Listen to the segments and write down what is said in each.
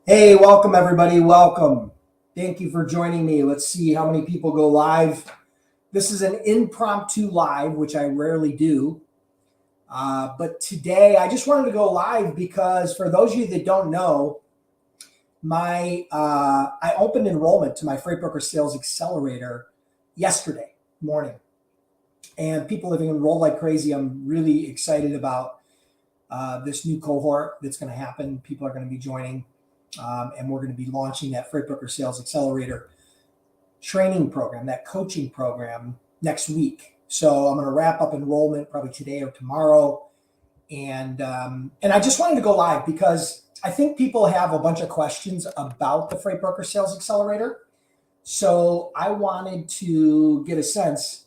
Hey, welcome everybody. Welcome. Thank you for joining me. Let's see how many people go live. This is an impromptu live, which I rarely do. But today I just wanted to go live because for those of you that don't know, I opened enrollment to my Freight Broker Sales Accelerator yesterday morning. And people have enrolled like crazy. I'm really excited about this new cohort that's going to happen. People are going to be joining. And we're going to be launching that Freight Broker Sales Accelerator training program, that coaching program next week. So I'm going to wrap up enrollment probably today or tomorrow. And I just wanted to go live because I think people have a bunch of questions about the Freight Broker Sales Accelerator. So I wanted to get a sense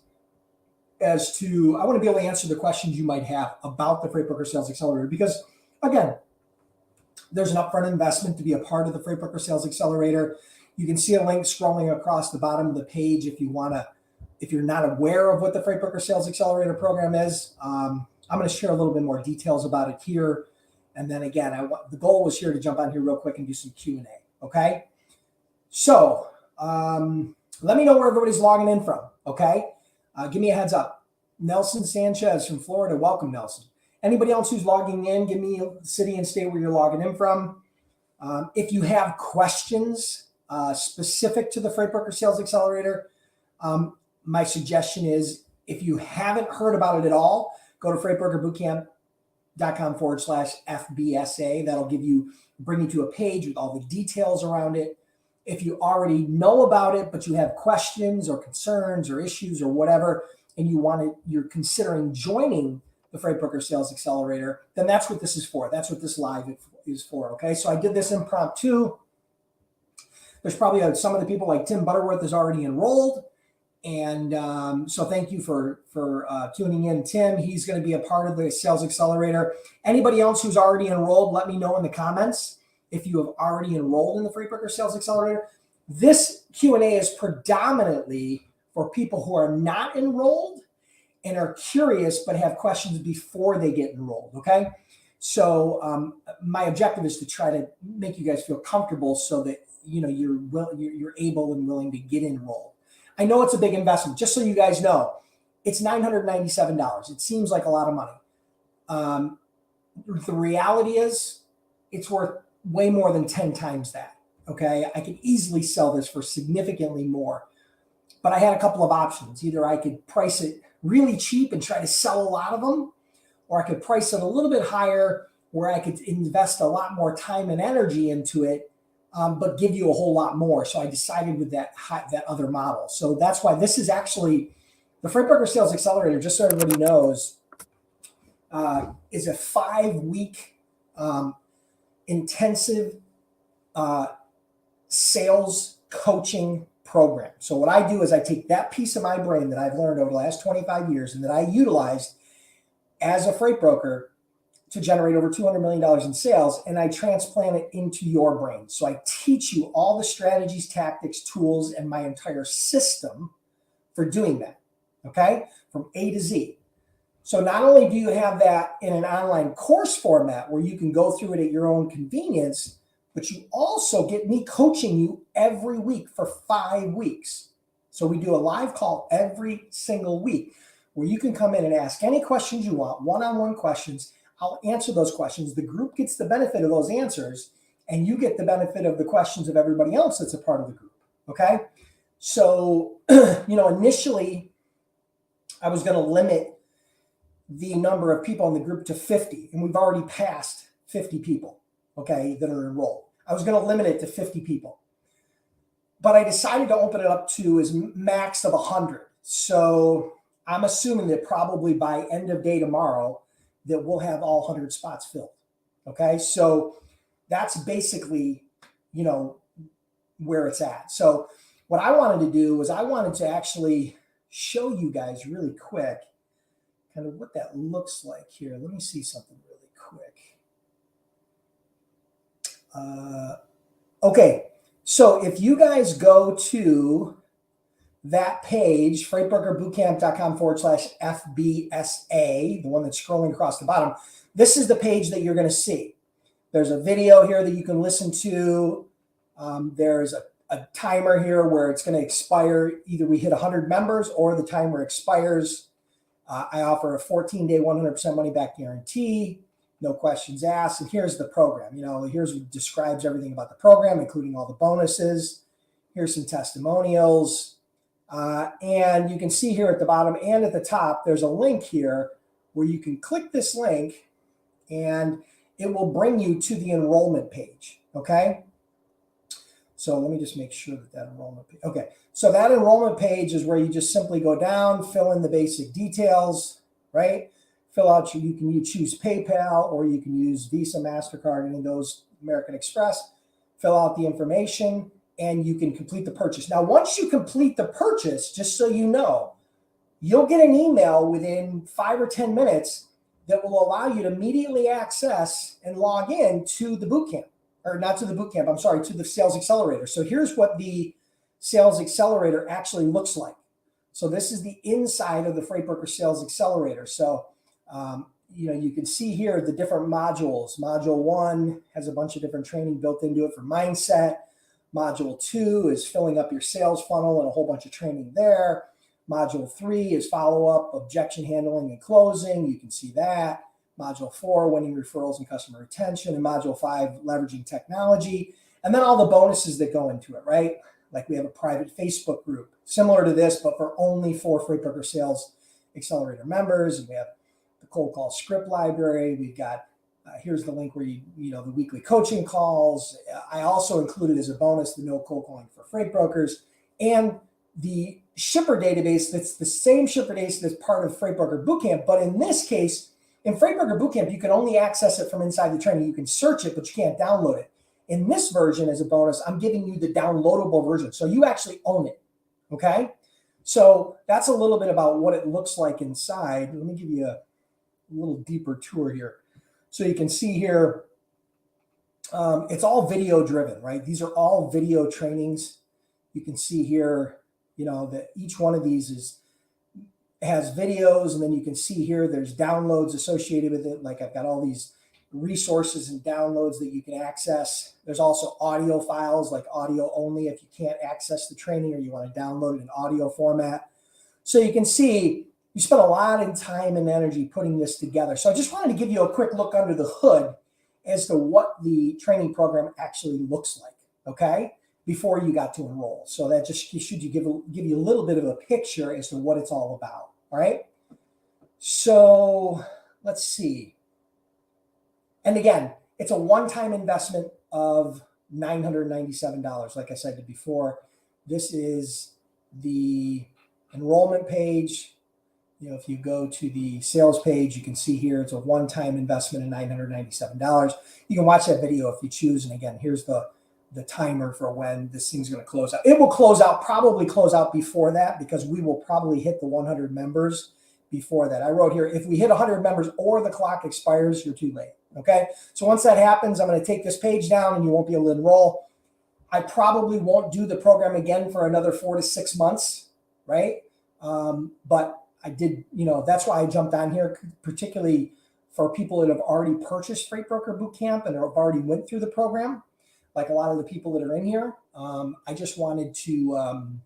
as to, I want to be able to answer the questions you might have about the Freight Broker Sales Accelerator because, again, there's an upfront investment to be a part of the Freight Broker Sales Accelerator. You can see a link scrolling across the bottom of the page if you're not aware of what the Freight Broker Sales Accelerator program is. I'm going to share a little bit more details about it here. And then again, the goal was here to jump on here real quick and do some Q&A, okay? So let me know where everybody's logging in from, okay? Give me a heads up. Nelson Sanchez from Florida. Welcome, Nelson. Anybody else who's logging in, give me a city and state where you're logging in from. If you have questions specific to the Freight Broker Sales Accelerator, my suggestion is if you haven't heard about it at all, go to freightbrokerbootcamp.com/FBSA. That'll bring you to a page with all the details around it. If you already know about it, but you have questions or concerns or issues or whatever, and you're considering joining the Freight Broker Sales Accelerator, then that's what this is for. That's what this live is for, okay? So I did this impromptu. There's probably some of the people like Tim Butterworth is already enrolled. And so thank you for tuning in, Tim. He's going to be a part of the Sales Accelerator. Anybody else who's already enrolled, let me know in the comments if you have already enrolled in the Freight Broker Sales Accelerator. This Q&A is predominantly for people who are not enrolled and are curious but have questions before they get enrolled, okay? So my objective is to try to make you guys feel comfortable so that you're able and willing to get enrolled. I know it's a big investment. Just so you guys know, it's $997. It seems like a lot of money. The reality is it's worth way more than 10 times that, okay? I could easily sell this for significantly more, but I had a couple of options. Either I could price it really cheap and try to sell a lot of them, or I could price it a little bit higher where I could invest a lot more time and energy into it, but give you a whole lot more. So I decided with that other model. So that's why this is actually the Freight Broker Sales Accelerator, just so everybody knows, is a 5-week intensive sales coaching program. So what I do is I take that piece of my brain that I've learned over the last 25 years and that I utilized as a freight broker to generate over $200 million in sales, and I transplant it into your brain. So I teach you all the strategies, tactics, tools, and my entire system for doing that, okay? From A to Z. So not only do you have that in an online course format where you can go through it at your own convenience, but you also get me coaching you every week for 5 weeks. So we do a live call every single week where you can come in and ask any questions you want, one-on-one questions. I'll answer those questions. The group gets the benefit of those answers, and you get the benefit of the questions of everybody else that's a part of the group, okay? So, initially, I was going to limit the number of people in the group to 50, and we've already passed 50 people, okay, that are enrolled. I was going to limit it to 50 people, but I decided to open it up to as max of 100. So I'm assuming that probably by end of day tomorrow that we'll have all 100 spots filled, okay? So that's basically, where it's at. So what I wanted to do was I wanted to actually show you guys really quick kind of what that looks like here. Let me see something really quick. Okay, so if you guys go to that page, freightbrokerbootcamp.com/FBSA, the one that's scrolling across the bottom, this is the page that you're going to see. There's a video here that you can listen to. There's a timer here where it's going to expire. Either we hit 100 members or the timer expires. I offer a 14-day, 100% money back guarantee. No questions asked. And here's the program. Here's what describes everything about the program, including all the bonuses. Here's some testimonials. And you can see here at the bottom and at the top, there's a link here where you can click this link and it will bring you to the enrollment page. Okay. So let me just make sure that enrollment page. Okay. So that enrollment page is where you just simply go down, fill in the basic details, right? Fill out, you choose PayPal or you can use Visa, MasterCard, any of those, American Express. Fill out the information and you can complete the purchase. Now, once you complete the purchase, just so you know, you'll get an email within 5 or 10 minutes that will allow you to immediately access and log in to the bootcamp, or not to the bootcamp, I'm sorry, to the Sales Accelerator. So here's what the Sales Accelerator actually looks like. So this is the inside of the Freight Broker Sales Accelerator. So you can see here the different modules. Module 1 has a bunch of different training built into it for mindset. Module 2 is filling up your sales funnel and a whole bunch of training there. Module 3 is follow-up, objection handling, and closing. You can see that. Module 4, winning referrals and customer retention. And Module 5, leveraging technology. And then all the bonuses that go into it, right? Like we have a private Facebook group, similar to this, but for Freight Broker Sales Accelerator members. And we have the cold call script library. We've got, here's the link where the weekly coaching calls. I also included as a bonus the no cold calling for freight brokers and the shipper database. That's the same shipper database that's part of Freight Broker Bootcamp. But in this case, in Freight Broker Bootcamp, you can only access it from inside the training. You can search it, but you can't download it. In this version, as a bonus, I'm giving you the downloadable version. So you actually own it. Okay. So that's a little bit about what it looks like inside. Let me give you a little deeper tour here. So you can see here, it's all video driven, right? These are all video trainings. You can see here, that each one of these has videos, and then you can see here there's downloads associated with it. Like I've got all these resources and downloads that you can access. There's also audio files, like audio only if you can't access the training or you want to download it in audio format. So you can see you spent a lot of time and energy putting this together. So I just wanted to give you a quick look under the hood as to what the training program actually looks like, okay, before you got to enroll. So that just should give you a little bit of a picture as to what it's all about, all right? So let's see. And again, it's a one-time investment of $997. Like I said before, this is the enrollment page. If you go to the sales page, you can see here it's a one-time investment of $997. You can watch that video if you choose. And again, here's the timer for when this thing's going to close out. It will probably close out before that, because we will probably hit the 100 members before that. I wrote here, if we hit 100 members or the clock expires, you're too late. Okay. So once that happens, I'm going to take this page down and you won't be able to enroll. I probably won't do the program again for another 4 to 6 months. Right. But I did, that's why I jumped on here, particularly for people that have already purchased Freight Broker Bootcamp and have already went through the program. Like a lot of the people that are in here, I just wanted to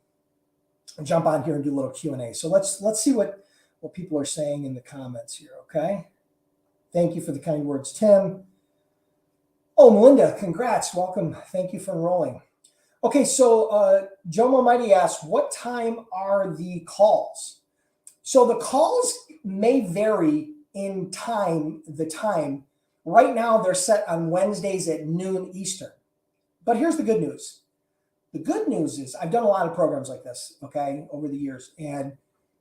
jump on here and do a little Q&A. So let's see what people are saying in the comments here, okay? Thank you for the kind words, Tim. Oh, Melinda, congrats, welcome. Thank you for enrolling. Okay, so Jomo Mighty asks, what time are the calls? So the calls may vary in time, the time. Right now, they're set on Wednesdays at noon Eastern. But here's the good news. The good news is I've done a lot of programs like this, okay, over the years, and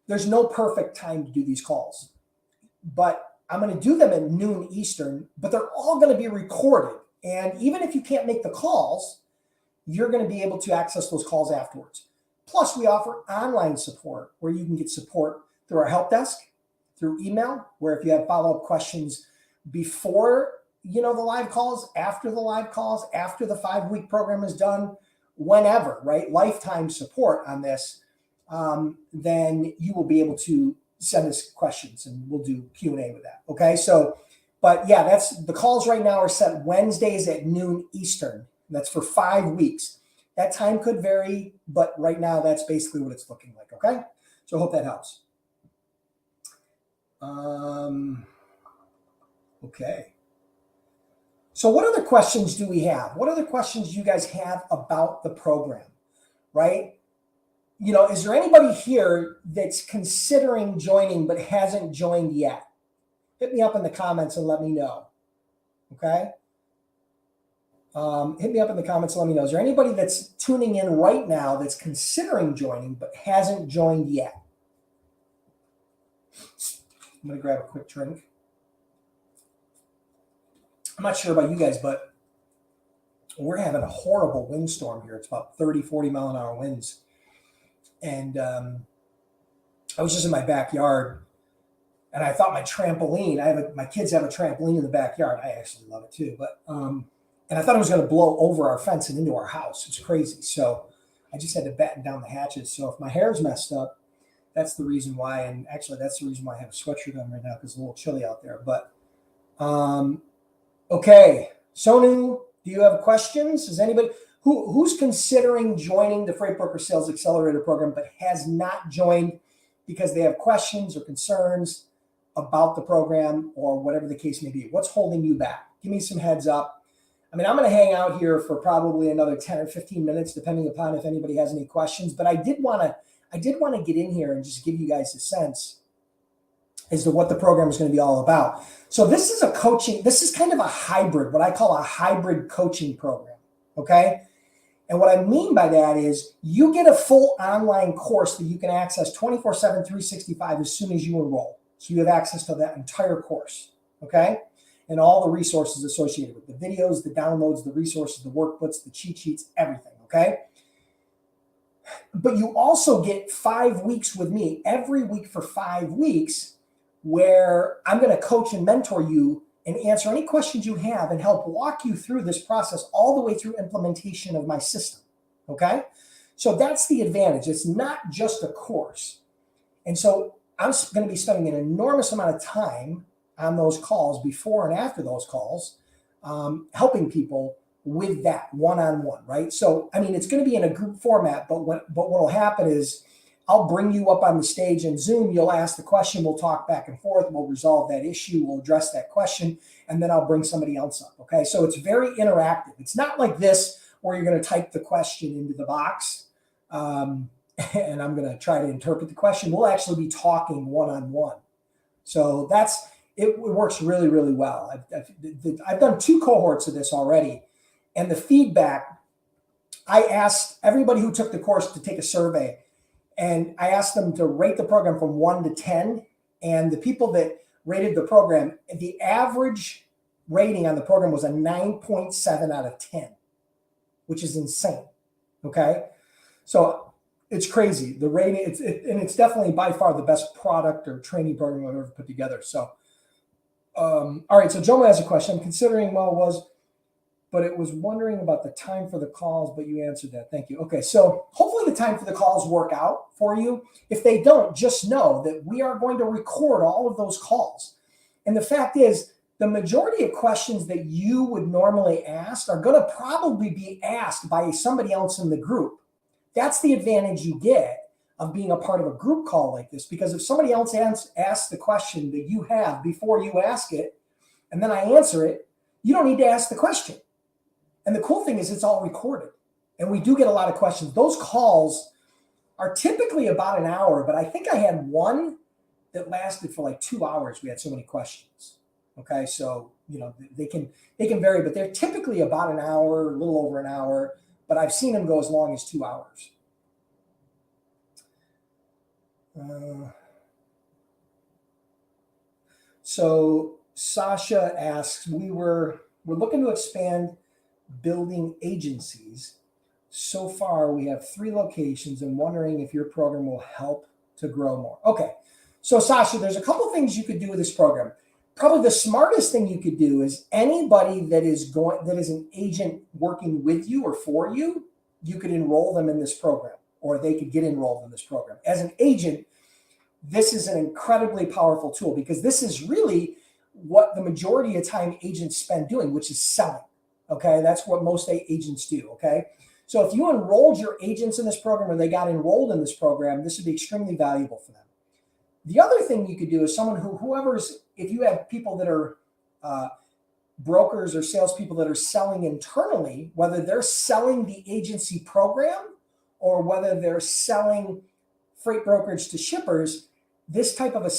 there's no perfect time to do these calls. But I'm going to do them at noon Eastern, but they're all going to be recorded. And even if you can't make the calls, you're going to be able to access those calls afterwards. Plus, we offer online support where you can get support through our help desk, through email, where if you have follow-up questions before the live calls, after the live calls, after the 5-week program is done, whenever, right? Lifetime support on this, then you will be able to send us questions and we'll do Q&A with that. Okay. So But yeah, that's the calls right now are set Wednesdays at noon Eastern. That's for 5 weeks. That time could vary, but right now that's basically what it's looking like. Okay. So I hope that helps. Okay. So what other questions do we have? What other questions do you guys have about the program, right? You know, is there anybody here that's considering joining but hasn't joined yet? Hit me up in the comments and let me know. Okay. Hit me up in the comments and let me know. Is there anybody that's tuning in right now that's considering joining but hasn't joined yet? I'm going to grab a quick drink. I'm not sure about you guys, but we're having a horrible windstorm here. It's about 30, 40 mile an hour winds. And I was just in my backyard and I thought my trampoline, my kids have a trampoline in the backyard. I actually love it too. But, and I thought it was going to blow over our fence and into our house. It's crazy. So I just had to batten down the hatches. So if my hair's messed up, that's the reason why. And actually, that's the reason why I have a sweatshirt on right now because it's a little chilly out there. But okay, Sonu, do you have questions? Is anybody who's considering joining the Freight Broker Sales Accelerator program but has not joined because they have questions or concerns about the program or whatever the case may be? What's holding you back? Give me some heads up. I mean, I'm going to hang out here for probably another 10 or 15 minutes, depending upon if anybody has any questions. But I did want to get in here and just give you guys a sense as to what the program is going to be all about. So this is kind of a hybrid, what I call a hybrid coaching program, okay? And what I mean by that is you get a full online course that you can access 24/7, 365 as soon as you enroll. So you have access to that entire course, okay? And all the resources associated with the videos, the downloads, the resources, the workbooks, the cheat sheets, everything, okay? But you also get 5 weeks with me every week for 5 weeks where I'm going to coach and mentor you and answer any questions you have and help walk you through this process all the way through implementation of my system. Okay. So that's the advantage. It's not just a course. And so I'm going to be spending an enormous amount of time on those calls before and after those calls, helping people with that one-on-one, right? So, I mean, it's going to be in a group format, but what will happen is I'll bring you up on the stage in Zoom. You'll ask the question. We'll talk back and forth. We'll resolve that issue. We'll address that question. And then I'll bring somebody else up. Okay. So it's very interactive. It's not like this where you're going to type the question into the box and I'm going to try to interpret the question. We'll actually be talking one-on-one. So it works really, really well. I've done 2 cohorts of this already. And the feedback, I asked everybody who took the course to take a survey. And I asked them to rate the program from 1 to 10. And the people that rated the program, the average rating on the program was a 9.7 out of 10, which is insane. Okay. So it's crazy. The rating, and it's definitely by far the best product or training program I've ever put together. So, all right. So Joma has a question. I'm considering but it was wondering about the time for the calls, but you answered that. Thank you. Okay, so hopefully the time for the calls work out for you. If they don't, just know that we are going to record all of those calls. And the fact is, the majority of questions that you would normally ask are going to probably be asked by somebody else in the group. That's the advantage you get of being a part of a group call like this, because if somebody else asks the question that you have before you ask it, and then I answer it, you don't need to ask the question. And the cool thing is it's all recorded. And we do get a lot of questions. Those calls are typically about an hour, but I think I had one that lasted for like 2 hours. We had so many questions. Okay, so they can vary, but they're typically about an hour, a little over an hour, but I've seen them go as long as 2 hours. So Sasha asks, we're looking to expand building agencies. So far, we have 3 locations and wondering if your program will help to grow more. Okay. So Sasha, there's a couple things you could do with this program. Probably the smartest thing you could do is anybody that is an agent working with you or for you, you could enroll them in this program, or they could get enrolled in this program. As an agent, this is an incredibly powerful tool because this is really what the majority of time agents spend doing, which is selling. Okay, that's what most agents do. Okay, so if you enrolled your agents in this program or they got enrolled in this program, this would be extremely valuable for them. The other thing you could do is if you have people that are brokers or salespeople that are selling internally, whether they're selling the agency program or whether they're selling freight brokerage to shippers, this type of a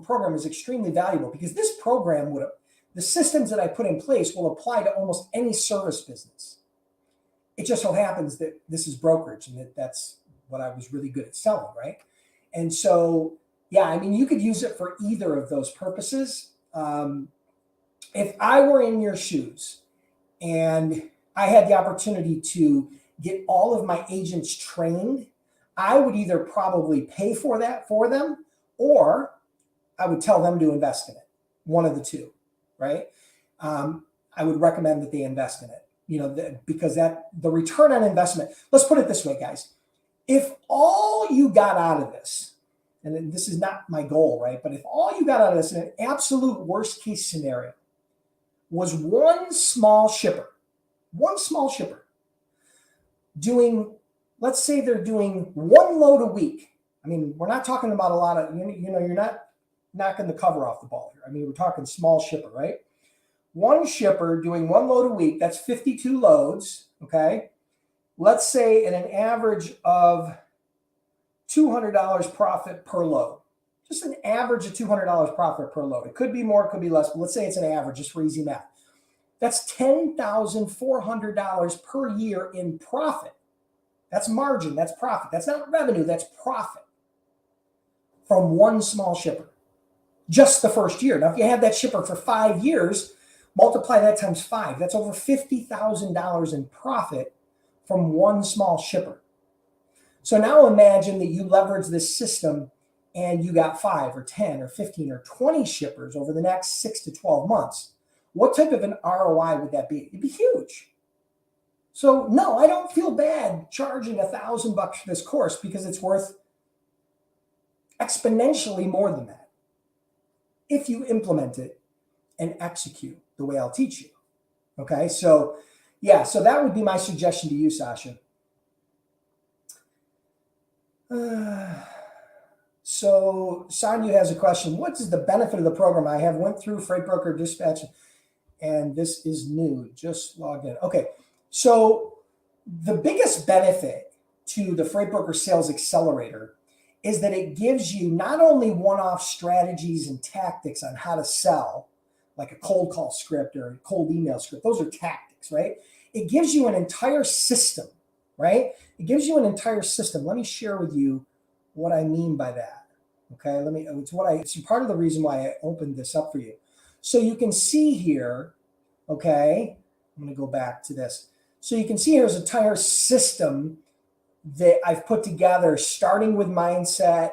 program is extremely valuable because this program the systems that I put in place will apply to almost any service business. It just so happens that this is brokerage and that's what I was really good at selling, right? And so, yeah, I mean, you could use it for either of those purposes. If I were in your shoes and I had the opportunity to get all of my agents trained, I would either probably pay for that for them or I would tell them to invest in it. One of the two, right? I would recommend that they invest in it, because the return on investment, let's put it this way, guys. If all you got out of this, and this is not my goal, right? But if all you got out of this in an absolute worst case scenario was one small shipper doing, let's say they're doing one load a week. I mean, we're not talking about a lot of, you're not knocking the cover off the ball here. I mean, we're talking small shipper, right? One shipper doing one load a week, that's 52 loads, okay? Let's say at an average of $200 profit per load. Just an average of $200 profit per load. It could be more, it could be less, but let's say it's an average just for easy math. That's $10,400 per year in profit. That's margin, that's profit. That's not revenue, that's profit from one small shipper. Just the first year. Now, if you have that shipper for 5 years, multiply that times 5. That's over $50,000 in profit from one small shipper. So now imagine that you leverage this system and you got 5 or 10 or 15 or 20 shippers over the next 6 to 12 months. What type of an ROI would that be? It'd be huge. So no, I don't feel bad charging $1,000 for this course because it's worth exponentially more than that if you implement it and execute the way I'll teach you. Okay, so yeah, so that would be my suggestion to you, Sasha. So Sonia has a question. What is the benefit of the program? I have went through Freight Broker Dispatch and this is new. Just logged in. Okay, so the biggest benefit to the Freight Broker Sales Accelerator is that it gives you not only one-off strategies and tactics on how to sell, like a cold call script or a cold email script. Those are tactics, right? It gives you an entire system, right? It gives you an entire system. Let me share with you what I mean by that. Okay, it's part of the reason why I opened this up for you. So you can see here, okay, I'm going to go back to this. So you can see here's an entire system that I've put together, starting with mindset,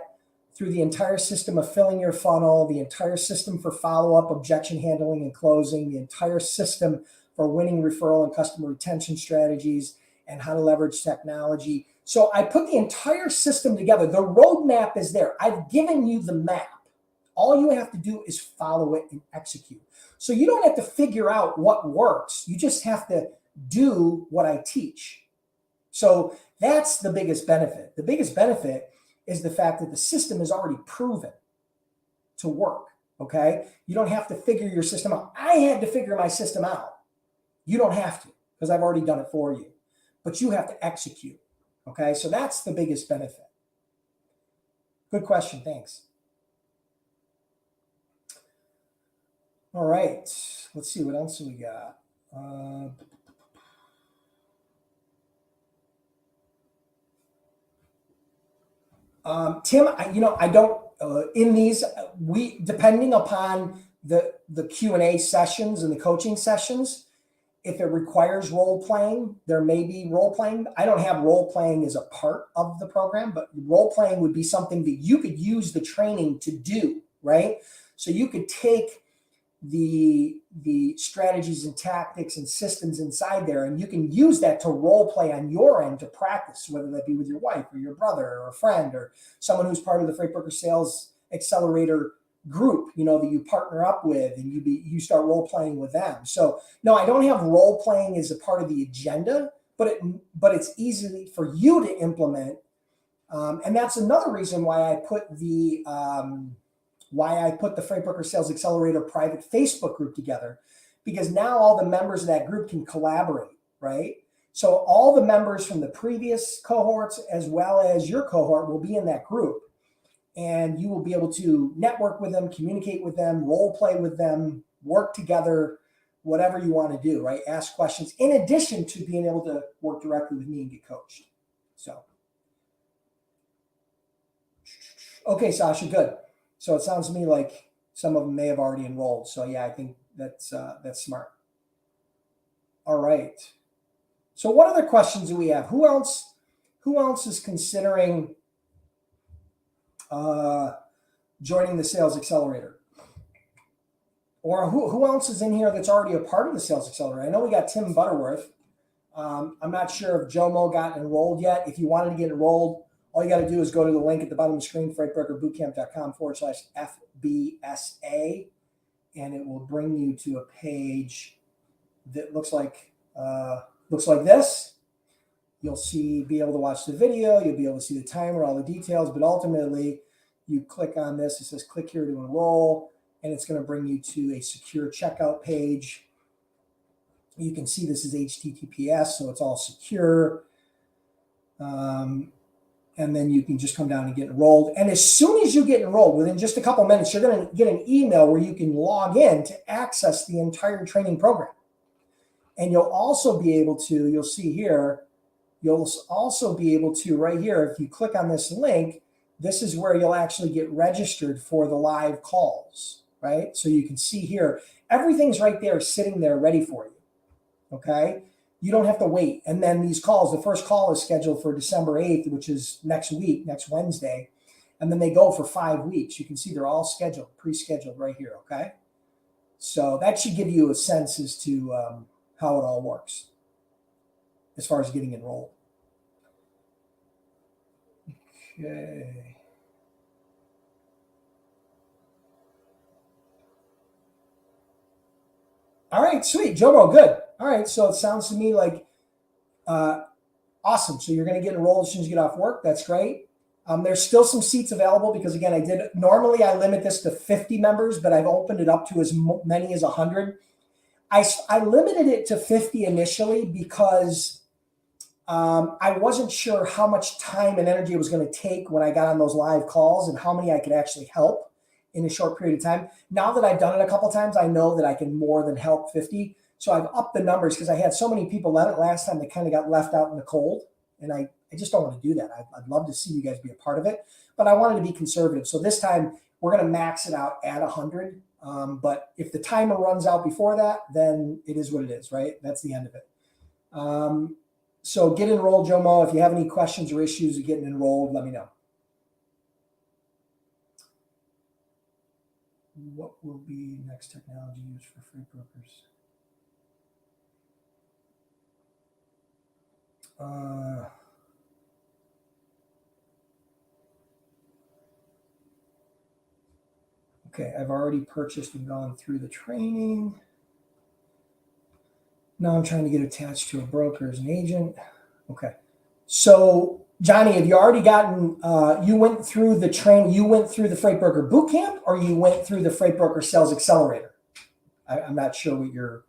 through the entire system of filling your funnel, the entire system for follow-up, objection handling, and closing, the entire system for winning referral and customer retention strategies, and how to leverage technology. So I put the entire system together. The roadmap is there. I've given you the map. All you have to do is follow it and execute. So you don't have to figure out what works. You just have to do what I teach. So that's the biggest benefit. The biggest benefit is the fact that the system is already proven to work, okay? You don't have to figure your system out. I had to figure my system out. You don't have to because I've already done it for you. But you have to execute, okay? So that's the biggest benefit. Good question, thanks. All right, let's see what else we got. Tim, I don't, in these, depending upon the Q&A sessions and the coaching sessions, if it requires role playing, there may be role playing. I don't have role playing as a part of the program, but role playing would be something that you could use the training to do, right? So you could take the strategies and tactics and systems inside there, and you can use that to role play on your end to practice, whether that be with your wife or your brother or a friend or someone who's part of the Freight Broker Sales Accelerator group, that you partner up with, and you start role playing with them. So no, I don't have role playing as a part of the agenda, but it's easy for you to implement. And that's another reason why I put the Freight Broker Sales Accelerator private Facebook group together, because now all the members of that group can collaborate, right? So all the members from the previous cohorts as well as your cohort will be in that group, and you will be able to network with them, communicate with them, role play with them, work together, whatever you want to do, right? Ask questions in addition to being able to work directly with me and get coached. So, okay, Sasha, good. So it sounds to me like some of them may have already enrolled. So yeah, I think that's smart. All right. So what other questions do we have? Who else is considering joining the Sales Accelerator? Or who else is in here that's already a part of the Sales Accelerator? I know we got Tim Butterworth. I'm not sure if Jomo got enrolled yet. If you wanted to get enrolled, all you got to do is go to the link at the bottom of the screen, freightbrokerbootcamp.com/FBSA, and it will bring you to a page that looks like this. You'll be able to watch the video. You'll be able to see the timer, all the details, but ultimately you click on this. It says click here to enroll, and it's going to bring you to a secure checkout page. You can see this is HTTPS, so it's all secure. And then you can just come down and get enrolled. And as soon as you get enrolled, within just a couple minutes, you're going to get an email where you can log in to access the entire training program. And you'll also be able to, you'll see here, you'll also be able to right here, if you click on this link, this is where you'll actually get registered for the live calls, right? So you can see here, everything's right there, sitting there ready for you, okay? You don't have to wait. And then these calls, the first call is scheduled for December 8th, which is next week, next Wednesday. And then they go for 5 weeks. You can see they're all scheduled, pre-scheduled right here, okay? So that should give you a sense as to how it all works as far as getting enrolled. Okay. All right, sweet. Jomo, good. All right, so it sounds to me like awesome. So you're going to get enrolled as soon as you get off work. That's great. There's still some seats available because, again, normally I limit this to 50 members, but I've opened it up to as many as 100. I limited it to 50 initially because I wasn't sure how much time and energy it was going to take when I got on those live calls and how many I could actually help in a short period of time. Now that I've done it a couple of times, I know that I can more than help 50. So I've upped the numbers because I had so many people at it last time that kind of got left out in the cold. And I just don't want to do that. I'd love to see you guys be a part of it, but I wanted to be conservative. So this time we're going to max it out at 100. But if the timer runs out before that, then it is what it is, right? That's the end of it. So get enrolled, Jomo. If you have any questions or issues with getting enrolled, let me know. What will be next technology used for freight brokers? Okay, I've already purchased and gone through the training. Now I'm trying to get attached to a broker as an agent. Okay, so Johnny, have you already gotten, you went through the training, you went through the Freight Broker Bootcamp, or you went through the Freight Broker Sales Accelerator? I'm not sure what you're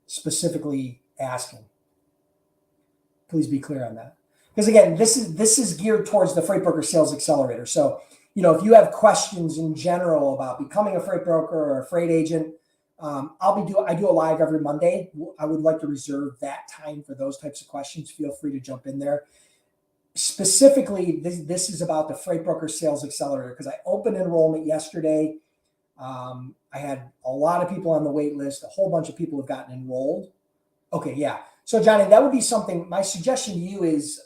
specifically asking. Please be clear on that. Because again, this is geared towards the Freight Broker Sales Accelerator. So, if you have questions in general about becoming a freight broker or a freight agent, I do a live every Monday. I would like to reserve that time for those types of questions. Feel free to jump in there. Specifically, this is about the Freight Broker Sales Accelerator because I opened enrollment yesterday. I had a lot of people on the wait list. A whole bunch of people have gotten enrolled. Okay, yeah. So Johnny, that would be something, my suggestion to you is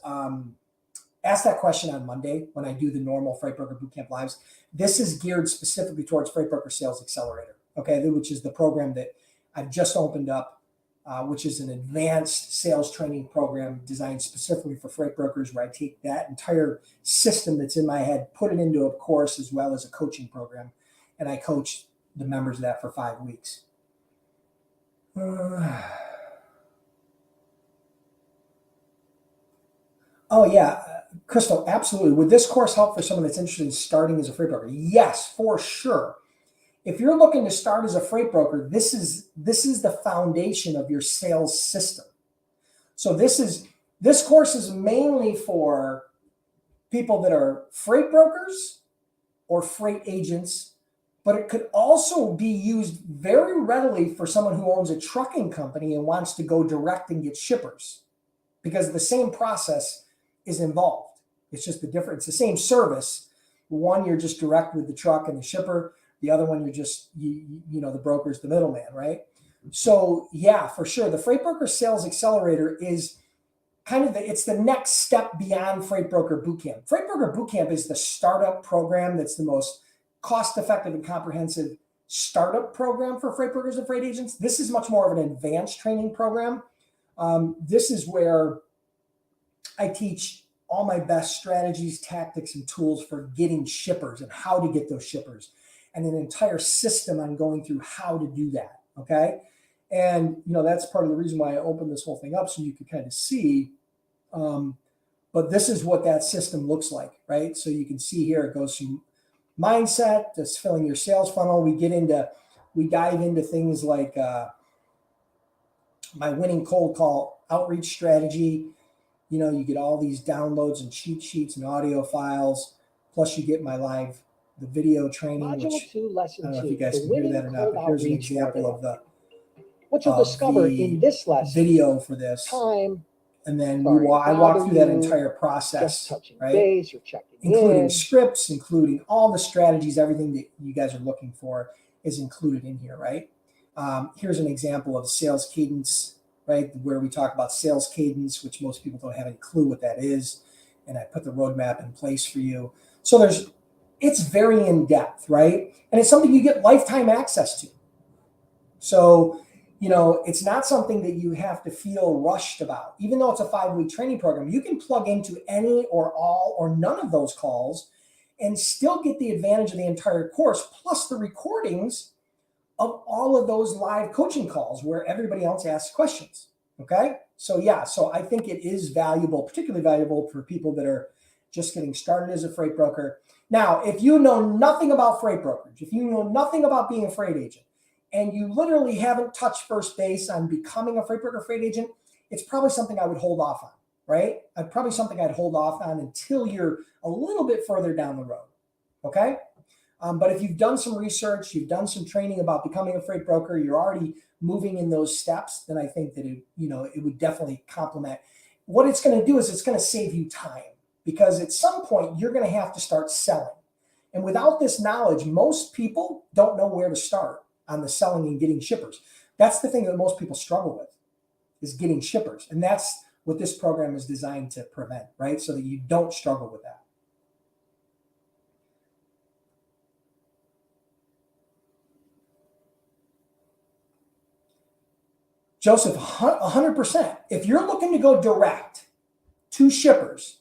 ask that question on Monday when I do the normal Freight Broker Bootcamp lives. This is geared specifically towards Freight Broker Sales Accelerator, okay, which is the program that I've just opened up, which is an advanced sales training program designed specifically for freight brokers, where I take that entire system that's in my head, put it into a course as well as a coaching program. and I coach the members of that for 5 weeks. Oh yeah, Crystal, absolutely. Would this course help for someone that's interested in starting as a freight broker? Yes, for sure. If you're looking to start as a freight broker, this is the foundation of your sales system. So this course is mainly for people that are freight brokers or freight agents, but it could also be used very readily for someone who owns a trucking company and wants to go direct and get shippers, because the same process is involved. It's just the difference. It's the same service. One, you're just direct with the truck and the shipper. The other one, you're just, the broker's the middleman, right? So yeah, for sure. The Freight Broker Sales Accelerator is kind of it's the next step beyond Freight Broker Bootcamp. Freight Broker Bootcamp is the startup program that's the most cost-effective and comprehensive startup program for freight brokers and freight agents. This is much more of an advanced training program. This is where I teach all my best strategies, tactics, and tools for getting shippers and how to get those shippers, and an entire system on going through how to do that. Okay. And, that's part of the reason why I opened this whole thing up, so you could kind of see. But this is what that system looks like, right? So you can see here, it goes from mindset to filling your sales funnel. We dive into things like my winning cold call outreach strategy. You get all these downloads and cheat sheets and audio files. Plus you get the video training. Module 2, Lesson 2. I don't know if you guys can hear that or not, but here's an example of what you'll discover in this lesson. Video for this. Time. And then I walk through that entire process, just touching right? base, you're checking including in. Scripts, including all the strategies, everything that you guys are looking for is included in here, right? Here's an example of sales cadence, right? Where we talk about sales cadence, which most people don't have any clue what that is. And I put the roadmap in place for you. So it's very in depth, right? And it's something you get lifetime access to. So, it's not something that you have to feel rushed about. Even though it's a 5-week training program, you can plug into any or all or none of those calls and still get the advantage of the entire course, plus the recordings of all of those live coaching calls where everybody else asks questions. Okay. So I think it is valuable, particularly valuable for people that are just getting started as a freight broker. Now, if you know nothing about freight brokerage, if you know nothing about being a freight agent, and you literally haven't touched first base on becoming a freight broker, freight agent, it's probably something I would hold off on, right? Probably something I'd hold off on until you're a little bit further down the road, okay? But if you've done some research, you've done some training about becoming a freight broker, you're already moving in those steps, then I think that it would definitely complement. What it's going to do is it's going to save you time, because at some point you're going to have to start selling. And without this knowledge, most people don't know where to start on the selling and getting shippers. That's the thing that most people struggle with, is getting shippers. And that's what this program is designed to prevent, right? So that you don't struggle with that. Joseph, 100%. If you're looking to go direct to shippers,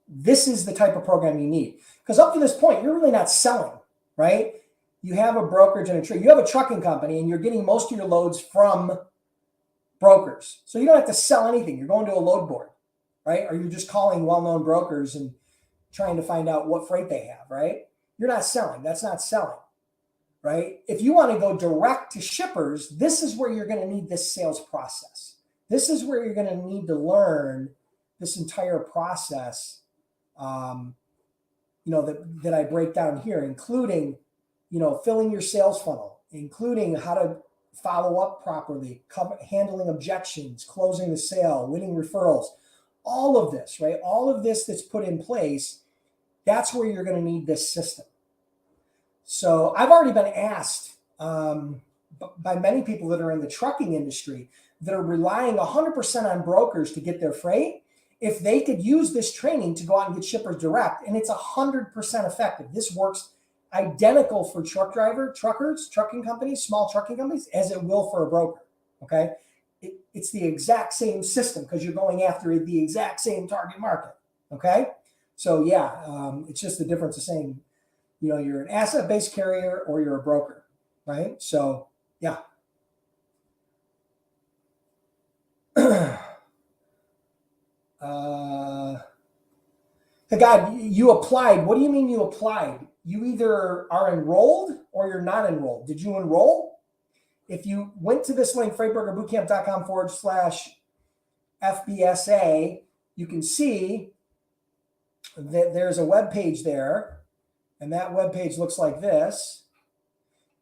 this is the type of program you need. Because up to this point, you're really not selling, right? You have a brokerage and you have a trucking company, and you're getting most of your loads from brokers. So you don't have to sell anything. You're going to a load board, right? Or you're just calling well-known brokers and trying to find out what freight they have, right? You're not selling. That's not selling, right? If you want to go direct to shippers, this is where you're going to need this sales process. This is where you're going to need to learn this entire process, that I break down here, including filling your sales funnel, including how to follow up properly, handling objections, closing the sale, winning referrals, all of this, right? All of this that's put in place, that's where you're going to need this system. So I've already been asked by many people that are in the trucking industry that are relying 100% on brokers to get their freight, if they could use this training to go out and get shippers direct, and it's 100% effective. This works identical for truckers, trucking companies, small trucking companies, as it will for a broker, okay? It's the exact same system, because you're going after the exact same target market, okay? So it's just the difference of saying, you're an asset-based carrier or you're a broker, right? So yeah. God, you applied. What do you mean you applied? You either are enrolled or you're not enrolled. Did you enroll? If you went to this link, freightbrokerbootcamp.com/FBSA, you can see that there's a web page there, and that web page looks like this.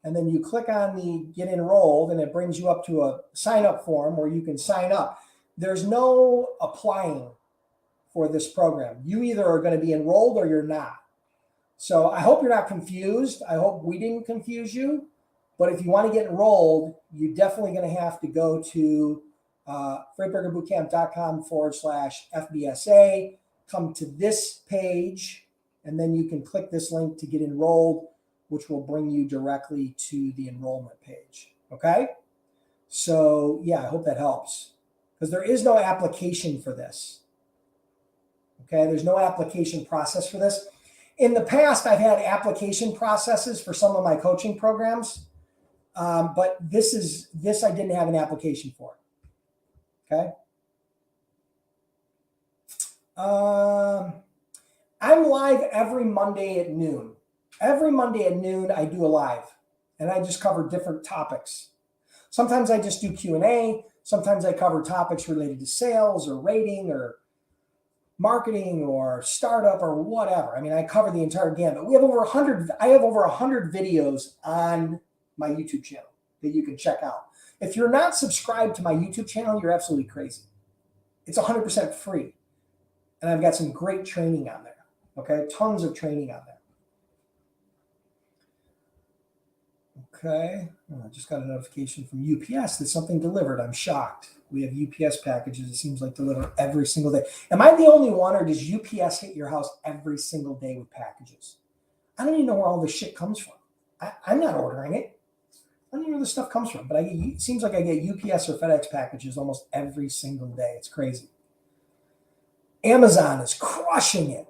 And then you click on the get enrolled, and it brings you up to a sign up form where you can sign up. There's no applying for this program. You either are going to be enrolled or you're not. So I hope you're not confused. I hope we didn't confuse you. But if you want to get enrolled, you're definitely going to have to go to freightbrokerbootcamp.com/FBSA, come to this page, and then you can click this link to get enrolled, which will bring you directly to the enrollment page. Okay? So yeah, I hope that helps, because there is no application for this. Okay, there's no application process for this. In the past, I've had application processes for some of my coaching programs, but this I didn't have an application for. Okay. I'm live every Monday at noon. Every Monday at noon, I do a live, and I just cover different topics. Sometimes I just do Q&A. Sometimes I cover topics related to sales or rating or marketing or startup or whatever. I mean, I cover the entire gamut. We have over 100. I have over 100 videos on my YouTube channel that you can check out. If you're not subscribed to my YouTube channel, you're absolutely crazy. It's 100% free. And I've got some great training on there. Okay, tons of training on there. Okay, I just got a notification from UPS that something delivered. I'm shocked. We have UPS packages, it seems like, deliver every single day. Am I the only one, or does UPS hit your house every single day with packages? I don't even know where all this shit comes from. I'm not ordering it. I don't even know where this stuff comes from, but it seems like I get UPS or FedEx packages almost every single day. It's crazy. Amazon is crushing it.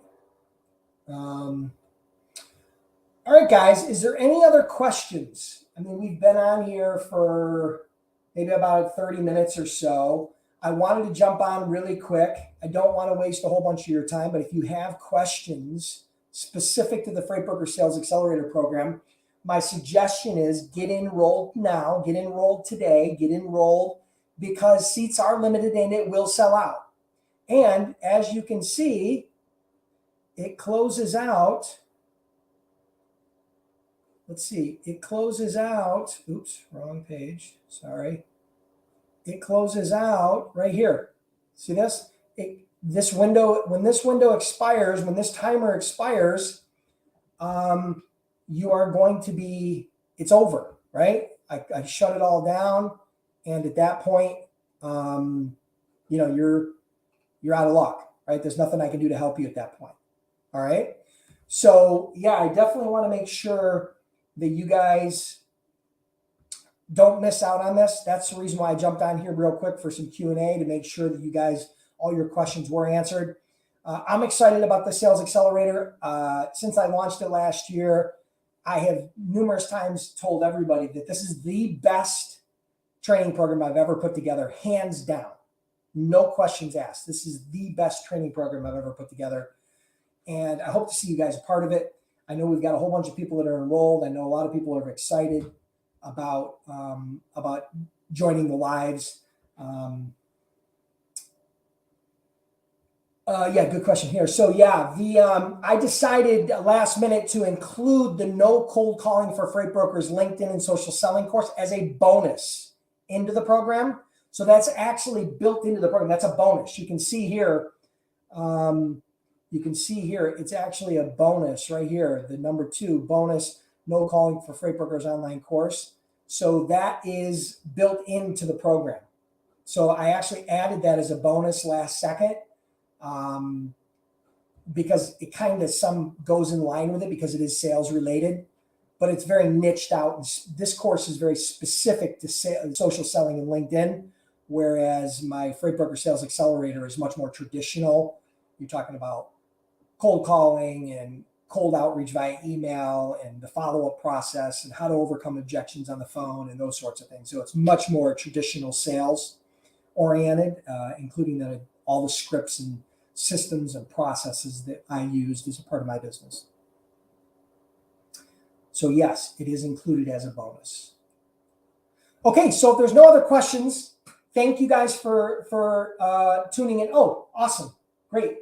All right, guys, is there any other questions? I mean, we've been on here for maybe about 30 minutes or so. I wanted to jump on really quick. I don't want to waste a whole bunch of your time, but if you have questions specific to the Freight Broker Sales Accelerator program, my suggestion is get enrolled now, get enrolled today, get enrolled, because seats are limited and it will sell out. And as you can see, it closes out. Let's see, it closes out. Oops, wrong page. Sorry. It closes out right here. See this? This window, when this window expires, when this timer expires, you are going to be, it's over, right? I shut it all down. And at that point, you're out of luck, right? There's nothing I can do to help you at that point. All right. So yeah, I definitely want to make sure that you guys don't miss out on this. That's the reason why I jumped on here real quick for some Q&A, to make sure that you guys, all your questions were answered. I'm excited about the Sales Accelerator. Since I launched it last year, I have numerous times told everybody that this is the best training program I've ever put together, hands down. No questions asked. This is the best training program I've ever put together. And I hope to see you guys a part of it. I know we've got a whole bunch of people that are enrolled. I know a lot of people are excited about joining the lives. Yeah, good question here. So yeah, I decided last minute to include the No Cold Calling for Freight Brokers LinkedIn and Social Selling course as a bonus into the program. So that's actually built into the program. That's a bonus. You can see here. It's actually a bonus right here. The number 2 bonus, No Calling for Freight Brokers online course. So that is built into the program. So I actually added that as a bonus last second, because it kind of goes in line with it, because it is sales related, but it's very niched out. And this course is very specific to social selling and LinkedIn, whereas my Freight Broker Sales Accelerator is much more traditional. You're talking about cold calling and cold outreach via email and the follow-up process and how to overcome objections on the phone and those sorts of things. So it's much more traditional sales oriented, including all the scripts and systems and processes that I used as a part of my business. So yes, it is included as a bonus. Okay, so if there's no other questions, thank you guys for tuning in. Oh, awesome. Great.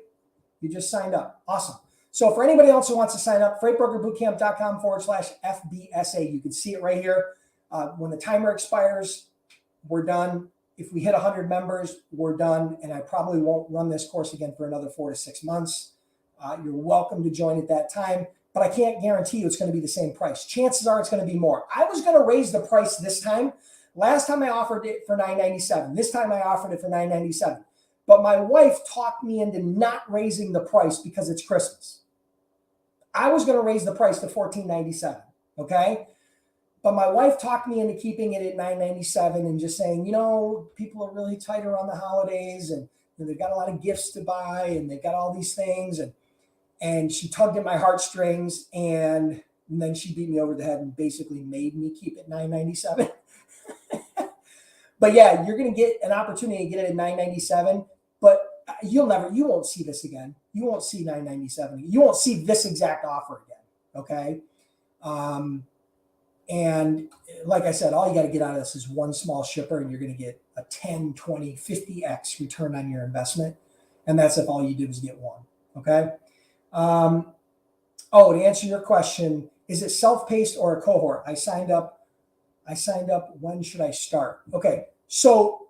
You just signed up. Awesome. So for anybody else who wants to sign up, freightbrokerbootcamp.com/FBSA. You can see it right here. When the timer expires, we're done. If we hit 100 members, we're done. And I probably won't run this course again for another 4 to 6 months. You're welcome to join at that time, but I can't guarantee you it's going to be the same price. Chances are it's going to be more. I was going to raise the price this time. Last time I offered it for $9.97. This time I offered it for $9.97. But my wife talked me into not raising the price because it's Christmas. I was going to raise the price to $14.97. Okay. But my wife talked me into keeping it at $9.97 and just saying, people are really tight around the holidays and they've got a lot of gifts to buy and they've got all these things. And she tugged at my heartstrings and then she beat me over the head and basically made me keep it $9.97. But yeah, you're going to get an opportunity to get it at $9.97, but you won't see this again. You won't see $9.97. You won't see this exact offer again. Okay. And like I said, all you got to get out of this is one small shipper and you're going to get a 10, 20, 50x return on your investment. And that's if all you do is get one. Okay. To answer your question, is it self-paced or a cohort? I signed up. When should I start? Okay. So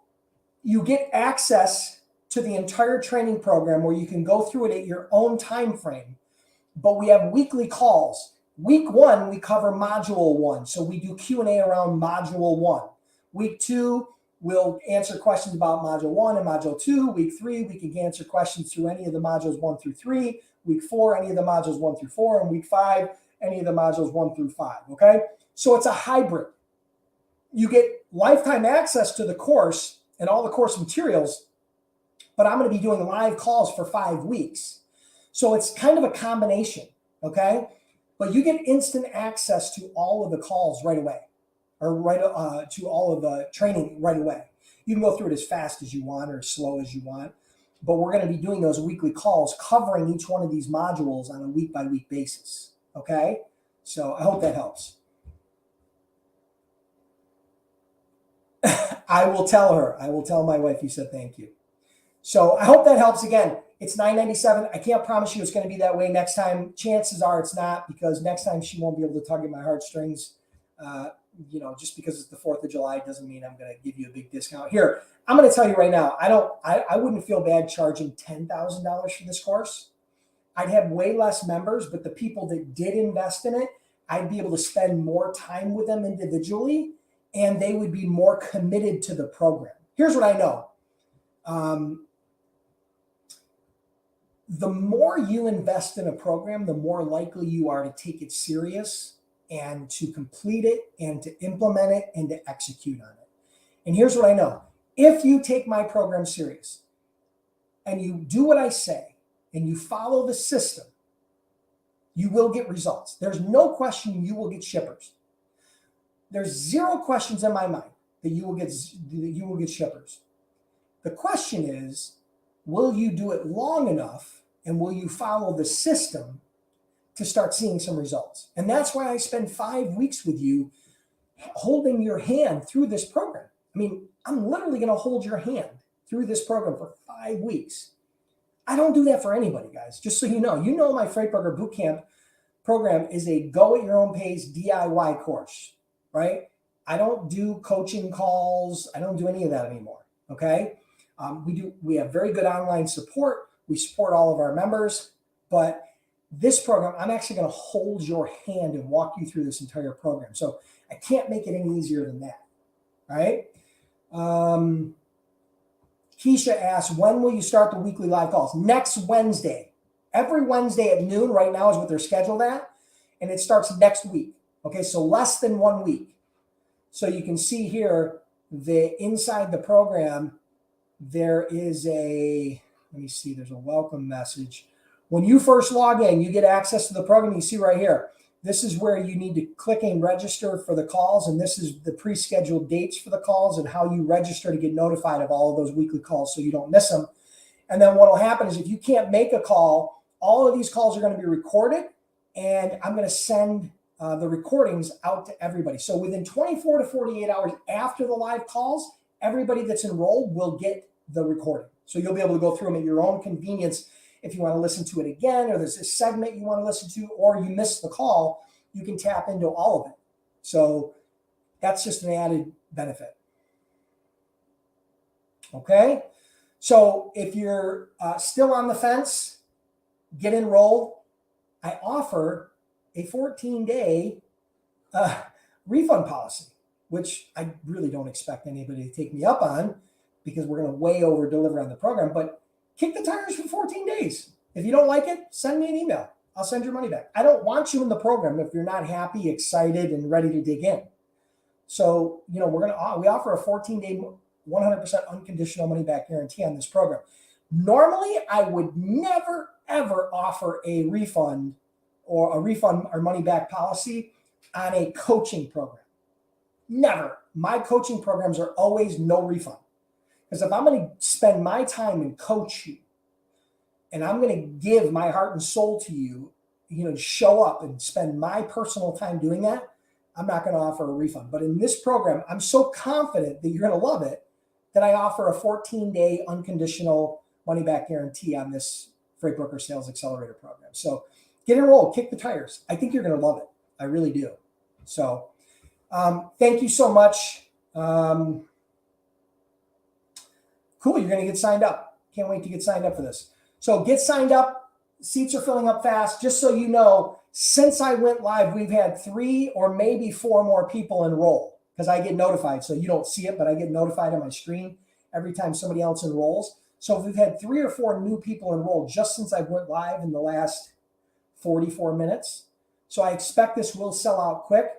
you get access to the entire training program where you can go through it at your own time frame, but we have weekly calls. Week 1, we cover module 1. So we do Q&A around module 1. Week 2, we'll answer questions about module 1 and module 2. Week 3, we can answer questions through any of the modules 1 through 3. Week 4, any of the modules 1 through 4. And week 5, any of the modules 1 through 5. Okay. So it's a hybrid. You get lifetime access to the course and all the course materials, but I'm going to be doing live calls for 5 weeks. So it's kind of a combination. Okay. But you get instant access to all of the calls right away, or to all of the training right away. You can go through it as fast as you want or as slow as you want, but we're going to be doing those weekly calls covering each one of these modules on a week-by-week basis. Okay? So I hope that helps. I will tell her. I will tell my wife you said thank you. So I hope that helps. Again, it's $9.97. I can't promise you it's going to be that way next time. Chances are it's not, because next time she won't be able to tug at my heartstrings. Just because it's the 4th of July doesn't mean I'm going to give you a big discount. Here, I'm going to tell you right now, I wouldn't feel bad charging $10,000 for this course. I'd have way less members, but the people that did invest in it, I'd be able to spend more time with them individually, and they would be more committed to the program. Here's what I know. The more you invest in a program, the more likely you are to take it serious and to complete it and to implement it and to execute on it. And here's what I know. If you take my program serious and you do what I say and you follow the system, you will get results. There's no question you will get shippers. There's zero questions in my mind that you will get shippers. The question is, will you do it long enough and will you follow the system to start seeing some results? And that's why I spend 5 weeks with you holding your hand through this program. I mean, I'm literally going to hold your hand through this program for 5 weeks. I don't do that for anybody, guys. Just so you know my Freight Broker Bootcamp program is a go at your own pace DIY course, right? I don't do coaching calls. I don't do any of that anymore. Okay. We have very good online support. We support all of our members, but this program, I'm actually going to hold your hand and walk you through this entire program. So I can't make it any easier than that. All right. Keisha asks, when will you start the weekly live calls? Next Wednesday. Every Wednesday at noon right now is what they're scheduled at. And it starts next week. Okay. So less than 1 week. So you can see here that inside the program, there is there's a welcome message When you first log in, you get access to the program. You see right here, this is where you need to click and register for the calls. And this is the pre-scheduled dates for the calls and how you register to get notified of all of those weekly calls so you don't miss them. And then what will happen is if you can't make a call, all of these calls are going to be recorded, and I'm going to send the recordings out to everybody. So within 24 to 48 hours after the live calls, everybody that's enrolled will get the recording. So you'll be able to go through them at your own convenience. If you want to listen to it again, or there's a segment you want to listen to, or you missed the call, you can tap into all of it. So that's just an added benefit. Okay. So if you're still on the fence, get enrolled. I offer a 14-day refund policy, which I really don't expect anybody to take me up on because we're going to way over deliver on the program, but kick the tires for 14 days. If you don't like it, send me an email. I'll send your money back. I don't want you in the program if you're not happy, excited, and ready to dig in. So, we offer a 14-day, 100% unconditional money back guarantee on this program. Normally, I would never, ever offer a refund or money back policy on a coaching program. Never. My coaching programs are always no refund. Because if I'm going to spend my time and coach you, and I'm going to give my heart and soul to you, show up and spend my personal time doing that, I'm not going to offer a refund. But in this program, I'm so confident that you're going to love it that I offer a 14-day unconditional money back guarantee on this Freight Broker Sales Accelerator program. So get enrolled, kick the tires. I think you're going to love it. I really do. So thank you so much. Cool, you're going to get signed up. Can't wait to get signed up for this. So get signed up. Seats are filling up fast. Just so you know, since I went live, we've had 3 or maybe 4 more people enroll because I get notified. So you don't see it, but I get notified on my screen every time somebody else enrolls. So we've had 3 or 4 new people enrolled just since I went live in the last 44 minutes. So I expect this will sell out quick.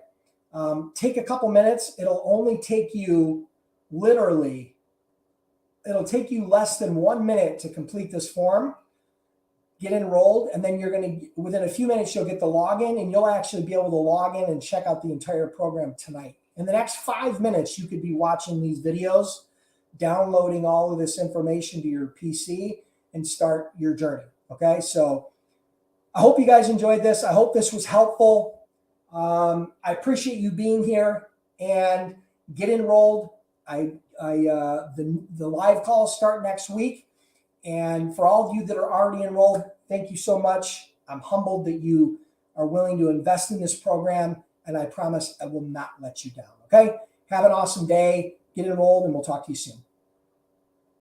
Take a couple minutes. It'll only take you it'll take you less than 1 minute to complete this form, get enrolled, and then within a few minutes, you'll get the login, and you'll actually be able to log in and check out the entire program tonight. In the next 5 minutes, you could be watching these videos, downloading all of this information to your PC, and start your journey. Okay, so I hope you guys enjoyed this. I hope this was helpful. I appreciate you being here, and get enrolled. The live calls start next week. And for all of you that are already enrolled, thank you so much. I'm humbled that you are willing to invest in this program, and I promise I will not let you down. Okay? Have an awesome day. Get enrolled, and we'll talk to you soon.